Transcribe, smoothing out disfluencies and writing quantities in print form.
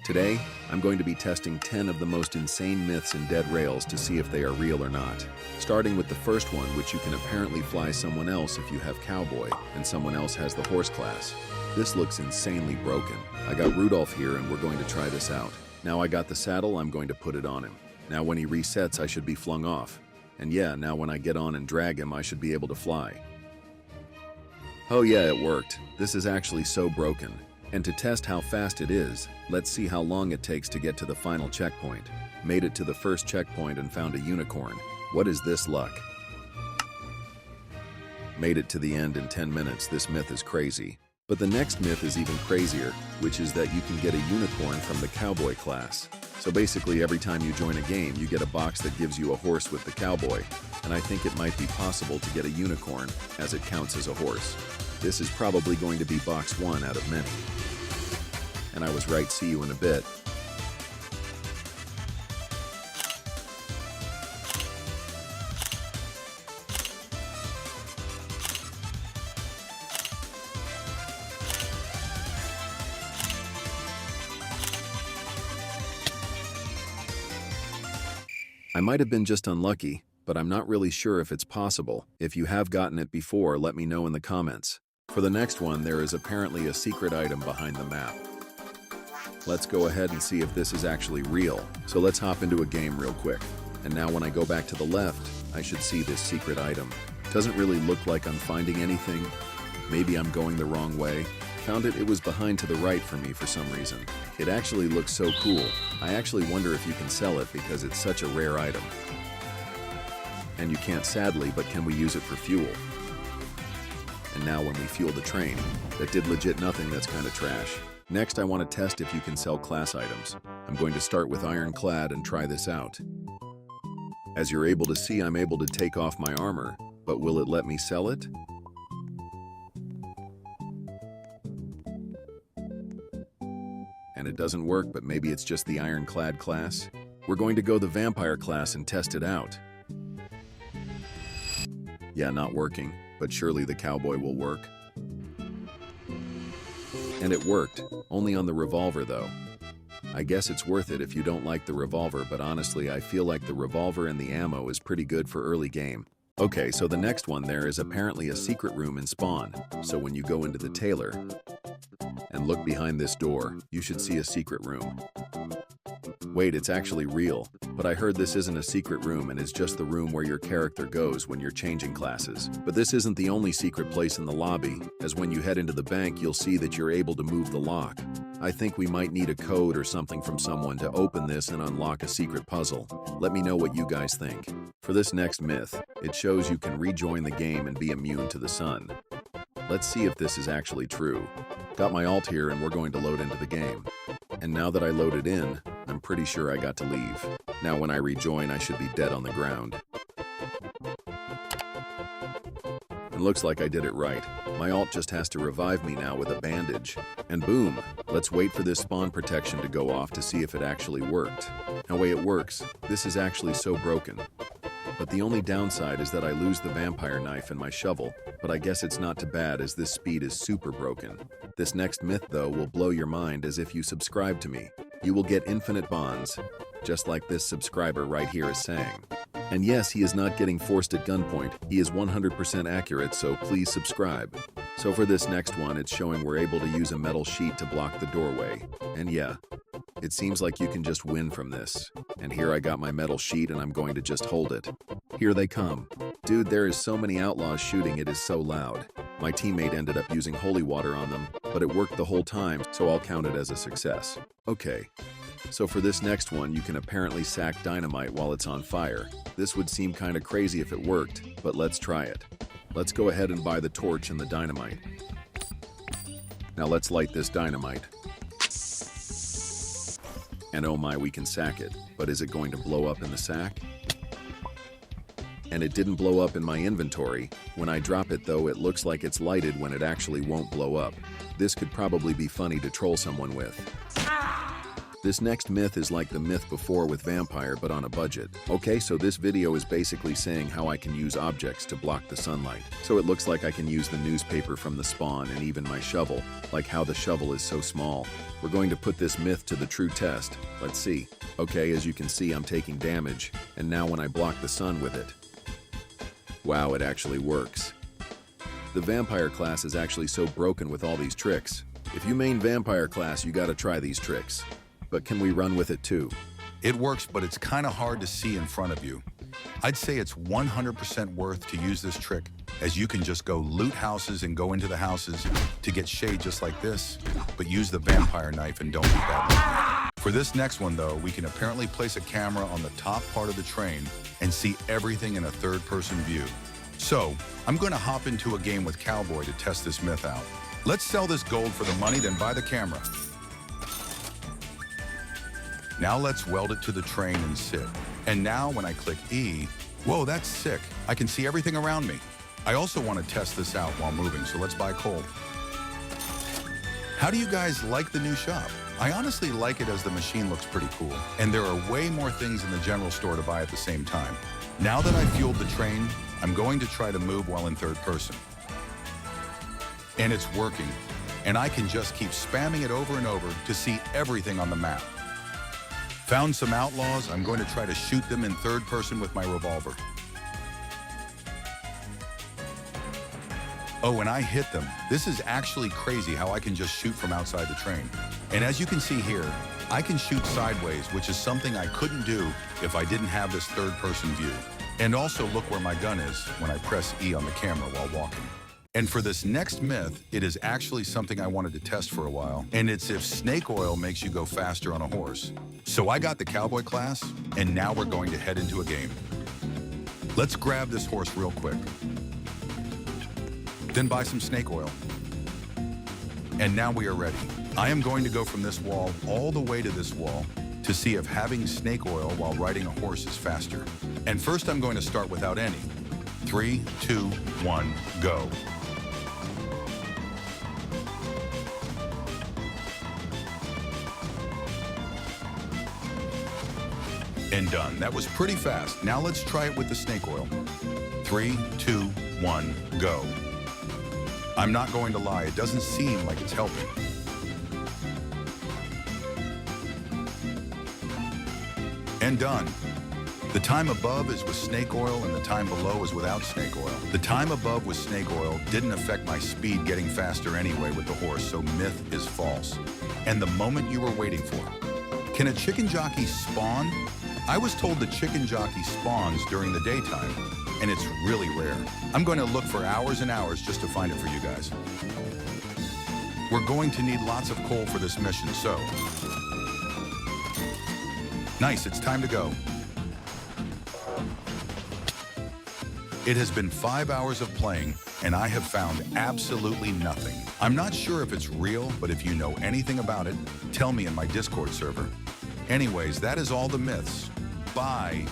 Today, I'm going to be testing 10 of the most insane myths in Dead Rails to see if they are real or not. Starting with the first one, which you can apparently fly someone else if you have Cowboy, and someone else has the Horse class. This looks insanely broken. I got Rudolph here and we're going to try this out. Now I got the saddle, I'm going to put it on him. Now when he resets, I should be flung off. And yeah, now when I get on and drag him, I should be able to fly. Oh yeah, it worked. This is actually so broken. And to test how fast it is, let's see how long it takes to get to the final checkpoint. Made it to the first checkpoint and found a unicorn. What is this luck? Made it to the end in 10 minutes. This myth is crazy. But the next myth is even crazier, which is that you can get a unicorn from the Cowboy class. So basically every time you join a game, you get a box that gives you a horse with the Cowboy. And I think it might be possible to get a unicorn, as it counts as a horse. This is probably going to be box 1 out of many. And I was right, see you in a bit. I might have been just unlucky, but I'm not really sure if it's possible. If you have gotten it before, let me know in the comments. For the next one, there is apparently a secret item behind the map. Let's go ahead and see if this is actually real. So let's hop into a game real quick. And now when I go back to the left, I should see this secret item. Doesn't really look like I'm finding anything. Maybe I'm going the wrong way. Found it, it was behind to the right for me for some reason. It actually looks so cool. I actually wonder if you can sell it because it's such a rare item. And you can't sadly, but can we use it for fuel? And now when we fuel the train, that did legit nothing, that's kind of trash. Next, I want to test if you can sell class items. I'm going to start with Ironclad and try this out. As you're able to see, I'm able to take off my armor, but will it let me sell it? And it doesn't work, but maybe it's just the Ironclad class. We're going to go the Vampire class and test it out. Yeah, not working, but surely the Cowboy will work. And it worked, only on the revolver though. I guess it's worth it if you don't like the revolver, but honestly I feel like the revolver and the ammo is pretty good for early game. Okay, so the next one, there is apparently a secret room in Spawn. So when you go into the tailor and look behind this door, you should see a secret room. Wait, it's actually real, but I heard this isn't a secret room and is just the room where your character goes when you're changing classes. But this isn't the only secret place in the lobby, as when you head into the bank you'll see that you're able to move the lock. I think we might need a code or something from someone to open this and unlock a secret puzzle. Let me know what you guys think. For this next myth, it shows you can rejoin the game and be immune to the sun. Let's see if this is actually true. Got my alt here and we're going to load into the game. And now that I loaded in, I'm pretty sure I got to leave. Now when I rejoin, I should be dead on the ground. And looks like I did it right. My alt just has to revive me now with a bandage. And boom! Let's wait for this spawn protection to go off to see if it actually worked. No way, it works. This is actually so broken. But the only downside is that I lose the vampire knife and my shovel, but I guess it's not too bad as this speed is super broken. This next myth though will blow your mind, as if you subscribe to me, you will get infinite bonds, just like this subscriber right here is saying. And yes, he is not getting forced at gunpoint, he is 100% accurate, so please subscribe. So for this next one, it's showing we're able to use a metal sheet to block the doorway. And yeah, it seems like you can just win from this. And here I got my metal sheet and I'm going to just hold it. Here they come. Dude, there is so many outlaws shooting, it is so loud. My teammate ended up using holy water on them, but it worked the whole time, so I'll count it as a success. Okay, so for this next one, you can apparently sack dynamite while it's on fire. This would seem kinda crazy if it worked, but let's try it. Let's go ahead and buy the torch and the dynamite. Now let's light this dynamite. And oh my, we can sack it. But is it going to blow up in the sack? And it didn't blow up in my inventory. When I drop it though, it looks like it's lighted when it actually won't blow up. This could probably be funny to troll someone with. This next myth is like the myth before with vampire, but on a budget. Okay, so this video is basically saying how I can use objects to block the sunlight. So it looks like I can use the newspaper from the spawn and even my shovel, like how the shovel is so small. We're going to put this myth to the true test. Let's see. Okay, as you can see, I'm taking damage, and now when I block the sun with it, wow, it actually works. The vampire class is actually so broken with all these tricks. If you main vampire class, you gotta try these tricks. But can we run with it too? It works, but it's kind of hard to see in front of you. I'd say it's 100% worth to use this trick, as you can just go loot houses and go into the houses to get shade just like this, but use the vampire knife and don't be that lucky. For this next one though, we can apparently place a camera on the top part of the train and see everything in a third-person view. So, I'm going to hop into a game with Cowboy to test this myth out. Let's sell this gold for the money, then buy the camera. Now let's weld it to the train and sit. And now when I click E, whoa, that's sick. I can see everything around me. I also want to test this out while moving, so let's buy coal. How do you guys like the new shop? I honestly like it as the machine looks pretty cool, and there are way more things in the general store to buy at the same time. Now that I've fueled the train, I'm going to try to move while in third person. And it's working, and I can just keep spamming it over and over to see everything on the map. Found some outlaws, I'm going to try to shoot them in third person with my revolver. Oh, and I hit them. This is actually crazy how I can just shoot from outside the train. And as you can see here, I can shoot sideways, which is something I couldn't do if I didn't have this third person view. And also look where my gun is when I press E on the camera while walking. And for this next myth, it is actually something I wanted to test for a while, and it's if snake oil makes you go faster on a horse. So I got the Cowboy class, and now we're going to head into a game. Let's grab this horse real quick. Then buy some snake oil. And now we are ready. I am going to go from this wall all the way to this wall to see if having snake oil while riding a horse is faster. And first I'm going to start without any. 3, 2, 1, go. And done. That was pretty fast. Now let's try it with the snake oil. 3, 2, 1, go. I'm not going to lie, it doesn't seem like it's helping. And done. The time above is with snake oil and the time below is without snake oil. The time above with snake oil didn't affect my speed getting faster anyway with the horse, so myth is false. And the moment you were waiting for. Can a chicken jockey spawn? I was told the chicken jockey spawns during the daytime, and it's really rare. I'm going to look for hours and hours just to find it for you guys. We're going to need lots of coal for this mission, so. Nice, it's time to go. It has been 5 hours of playing, and I have found absolutely nothing. I'm not sure if it's real, but if you know anything about it, tell me in my Discord server. Anyways, that is all the myths. Bye.